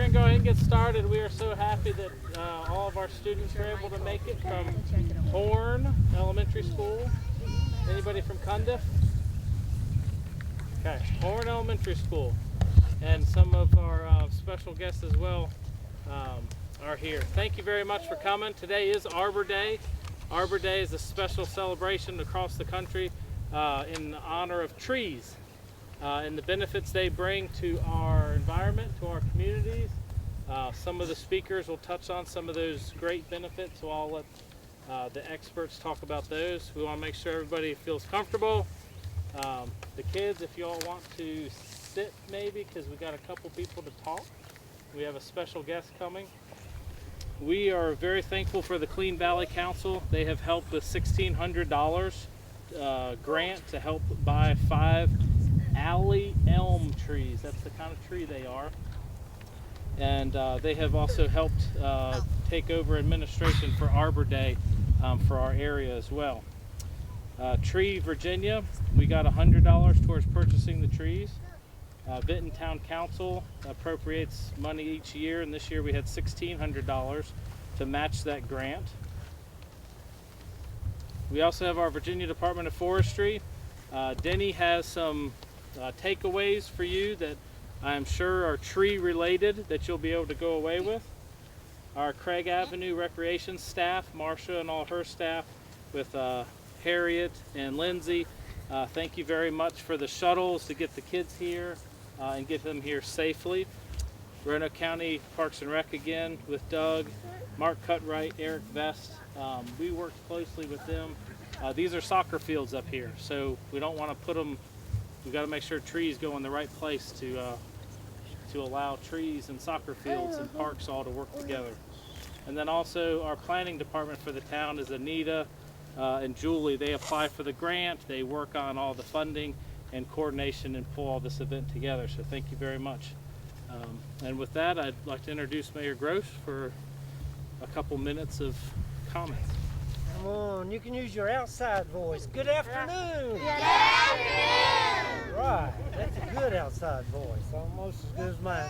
going to go ahead and get started. We are so happy that all of our students were able to make it from Horn Elementary School. Anybody from Cundiff? Okay, Horn Elementary School. And some of our special guests as well are here. Thank you very much for coming. Today is Arbor Day. Arbor Day is a special celebration across the country in honor of trees and the benefits they bring to our environment, to our communities. Some of the speakers will touch on some of those great benefits, so I'll let the experts talk about those. We want to make sure everybody feels comfortable. The kids, if you all want to sit maybe, because we got a couple people to talk. We have a special guest coming. We are very thankful for the Clean Valley Council. They have helped with $1,600 grant to help buy 5 alley elm trees. That's the kind of tree they are. And they have also helped take over administration for Arbor Day for our area as well. Tree Virginia, we got $100 towards purchasing the trees. Vinton Town Council appropriates money each year, and this year we had $1,600 to match that grant. We also have our Virginia Department of Forestry. Denny has some takeaways for you that I'm sure are tree related that you'll be able to go away with. Our Craig Avenue Recreation staff, Marcia and all her staff with Harriet and Lindsay, thank you very much for the shuttles to get the kids here and get them here safely. Roanoke County Parks and Rec again with Doug, Mark Cutright, Eric Vest. We worked closely with them. These are soccer fields up here, so we don't want to put them, we've got to make sure trees go in the right place to allow trees and soccer fields and parks all to work together. And then also our planning department for the town is Anita and Julie. They apply for the grant, they work on all the funding and coordination and pull all this event together, so thank you very much. And with that, I'd like to introduce Mayor Gross for a couple minutes of comments. Come on, you can use your outside voice. Good afternoon. Good afternoon. Right, that's a good outside voice, almost as good as mine.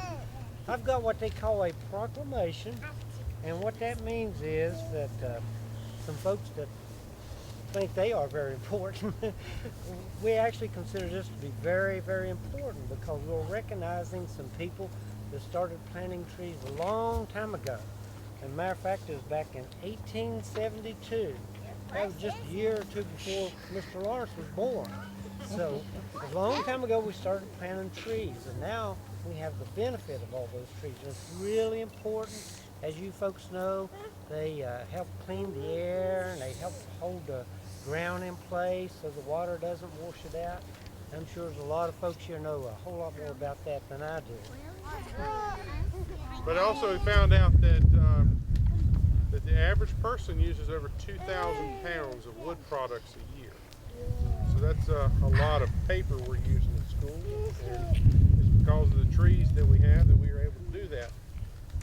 I've got what they call a proclamation, and what that means is that some folks that think they are very important, we actually consider this to be very, very important because we're recognizing some people that started planting trees a long time ago. As a matter of fact, it was back in 1872. That was just a year or two before Mr. Lawrence was born. So a long time ago we started planting trees, and now we have the benefit of all those trees. And it's really important, as you folks know, they help clean the air and they help hold the ground in place so the water doesn't wash it out. I'm sure there's a lot of folks here know a whole lot more about that than I do. But also we found out that that the average person uses over 2,000 pounds of wood products a year. So that's a lot of paper we're using in school, and it's because of the trees that we have that we are able to do that.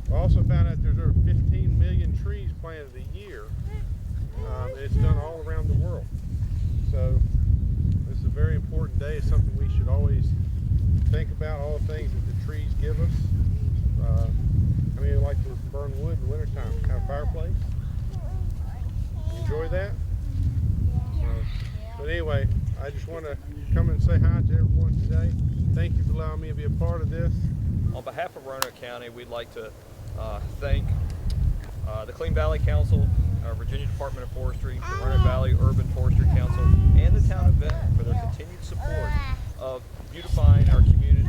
We also found out there's over 15 million trees planted a year, and it's done all around the world. So this is a very important day. It's something we should always think about, all the things that the trees give us. I mean, like to burn wood in the wintertime, have a fireplace. Enjoy that. But anyway, I just want to come and say hi to everyone today. Thank you for allowing me to be a part of this. On behalf of Roanoke County, we'd like to thank the Clean Valley Council, our Virginia Department of Forestry, the Roanoke Valley Urban Forestry Council, and the town of Vinton for their continued support of beautifying our community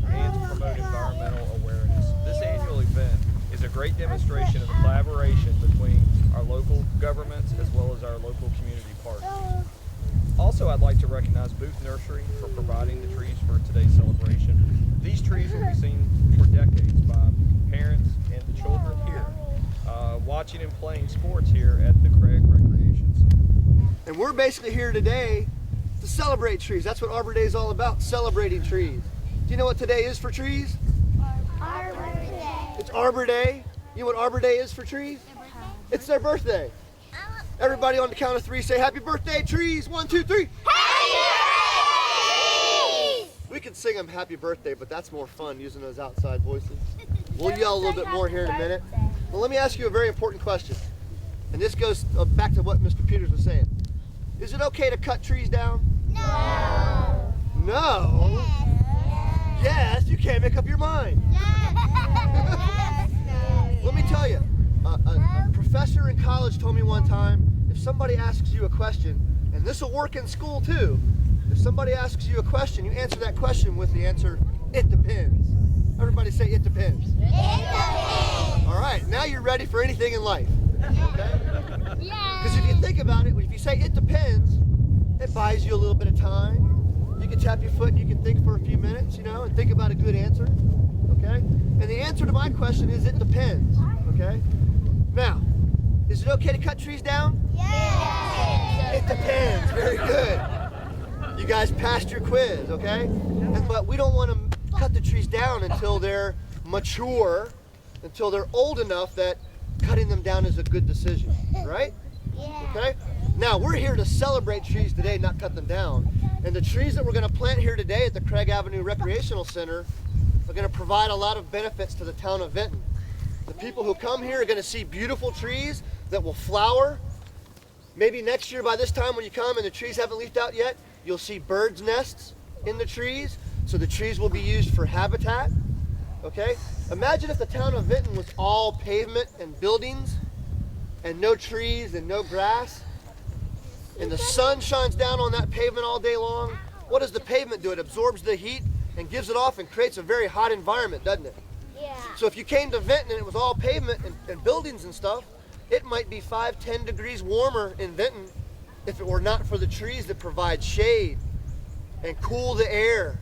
and to promote environmental awareness. This annual event is a great demonstration of the collaboration between our local governments as well as our local community partners. Also, I'd like to recognize Booth Nursery for providing the trees for today's celebration. These trees will be seen for decades by parents and the children here, watching and playing sports here at the Craig Recreation Center. And we're basically here today to celebrate trees. That's what Arbor Day is all about, celebrating trees. Do you know what today is for trees? Arbor Day. It's Arbor Day. You know what Arbor Day is for trees? It's their birthday. Everybody on the count of 3 say happy birthday trees. 1, 2, 3. Happy birthday! We can sing them happy birthday, but that's more fun using those outside voices. We'll yell a little bit more here in a minute. Well, let me ask you a very important question. And this goes back to what Mr. Peters was saying. Is it okay to cut trees down? No. No? Yes, you can't make up your mind. Let me tell you, a professor in college told me one time, if somebody asks you a question, and this will work in school too, if somebody asks you a question, you answer that question with the answer, it depends. Everybody say, it depends. It depends. All right, now you're ready for anything in life. Okay? Yeah. Because if you think about it, if you say it depends, it buys you a little bit of time. You can tap your foot and you can think for a few minutes, you know, and think about a good answer. Okay? And the answer to my question is it depends. Okay? Now, is it okay to cut trees down? Yes. It depends. Very good. You guys passed your quiz, okay? But we don't want to cut the trees down until they're mature, until they're old enough that cutting them down is a good decision, right? Yeah. Okay? Now, we're here to celebrate trees today, not cut them down. And the trees that we're going to plant here today at the Craig Avenue Recreational Center are going to provide a lot of benefits to the town of Vinton. The people who come here are going to see beautiful trees that will flower. Maybe next year by this time when you come and the trees haven't leafed out yet, you'll see birds' nests in the trees. So the trees will be used for habitat. Okay? Imagine if the town of Vinton was all pavement and buildings and no trees and no grass, and the sun shines down on that pavement all day long. What does the pavement do? It absorbs the heat and gives it off and creates a very hot environment, doesn't it? Yeah. So if you came to Vinton and it was all pavement and buildings and stuff, it might be 5-10 degrees warmer in Vinton if it were not for the trees that provide shade and cool the air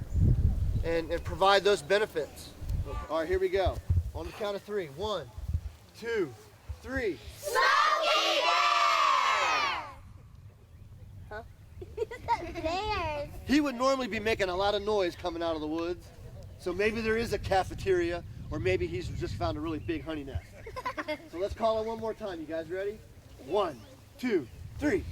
and provide those benefits. All right, here we go. On the count of 3. 1, 2, 3. Smokey Huh? Bears. He would normally be making a lot of noise coming out of the woods. So maybe there is a cafeteria, or maybe he's just found a really big honey nest. So let's call it one more time. You guys ready? 1, 2, 3.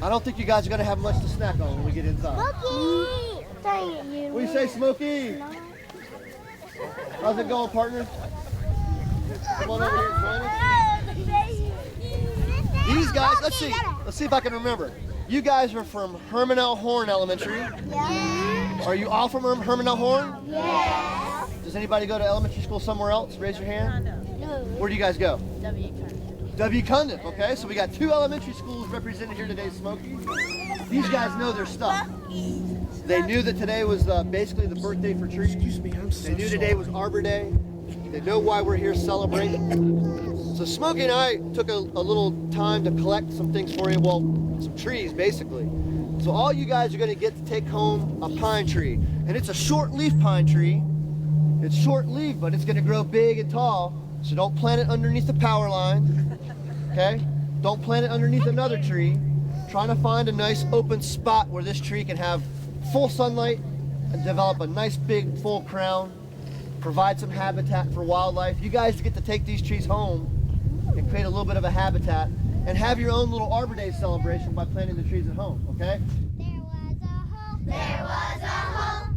I don't think you guys are going to have much to snack on when we get inside. Smokey. What do you say, Smokey? How's it going, partner? Come on over here and join us. These guys, let's see if I can remember. You guys are from Herman L. Horn Elementary. Yeah. Are you all from Herman L. Horn? Yes. Does anybody go to elementary school somewhere else? Raise your hand. No. Where do you guys go? W. W. Cundiff, okay? So we got 2 elementary schools represented here today, Smokey. These guys know their stuff. They knew that today was basically the birthday for trees. Excuse me, They knew today was Arbor Day. They know why we're here celebrating. So Smokey and I took a little time to collect some things for you. Well, some trees, basically. So all you guys are going to get to take home a pine tree. And it's a short-leaf pine tree. It's short-leaf, but it's going to grow big and tall. So don't plant it underneath the power line. Okay? Don't plant it underneath another tree. Trying to find a nice open spot where this tree can have full sunlight and develop a nice big full crown. Provide some habitat for wildlife. You guys get to take these trees home and create a little bit of a habitat and have your own little Arbor Day celebration by planting the trees at home, okay? There was a hole. There was a hole.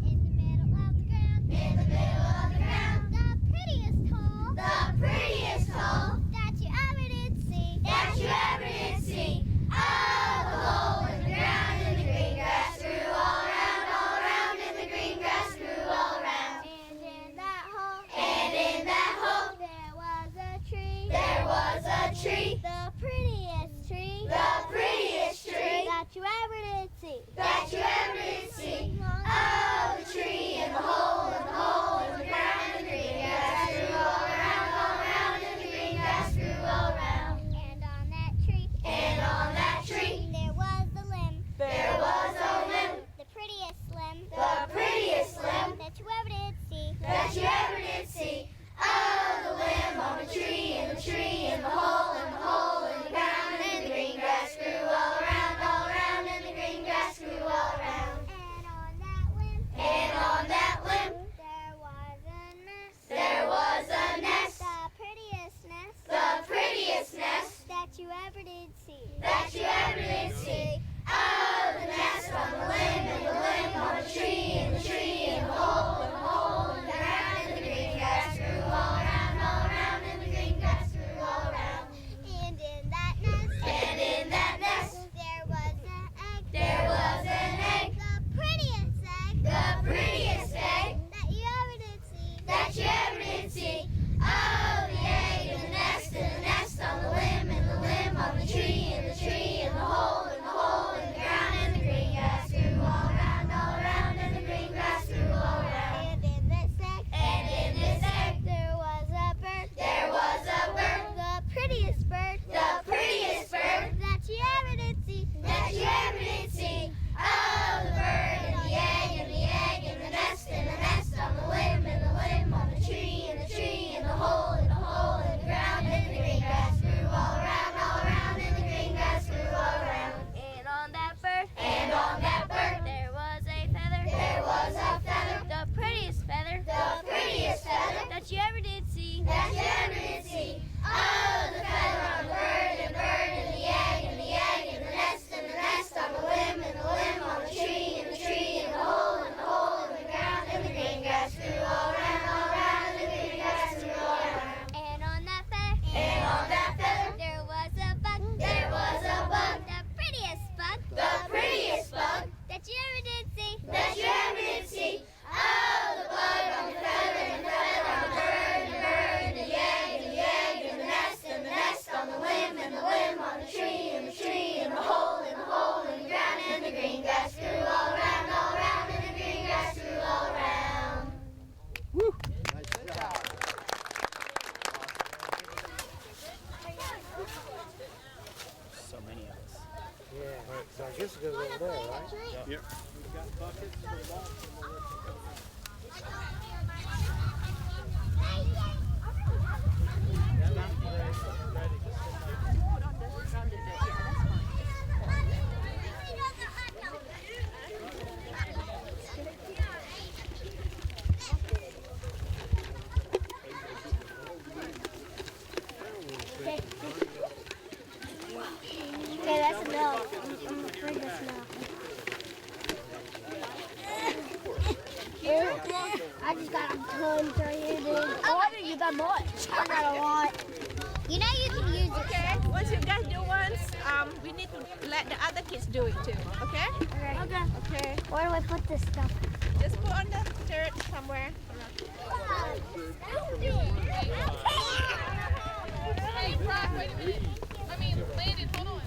In the middle of the ground. The prettiest hole. The prettiest hole. That you ever did see. That you ever did see. Oh, the hole in the ground, and the green grass grew all around, and the green grass grew all around. And in that hole. And in that hole. There was a tree. There was a tree. The prettiest tree. The prettiest tree. That you ever did see. That you ever did see. Oh, So I guess it goes over there, right? Yep. We've got buckets for the mulch and we'll let you go. Okay, that's enough. I'm afraid that's enough. I just got tons right here, dude. Oh, you got much. I got a lot. You know you can use it. Okay, once you guys do once, we need to let the other kids do it too, okay? Okay. Okay. Where do I put this stuff? Just put on the dirt somewhere. Hey, Brock, wait a minute. I mean, Landon, hold on.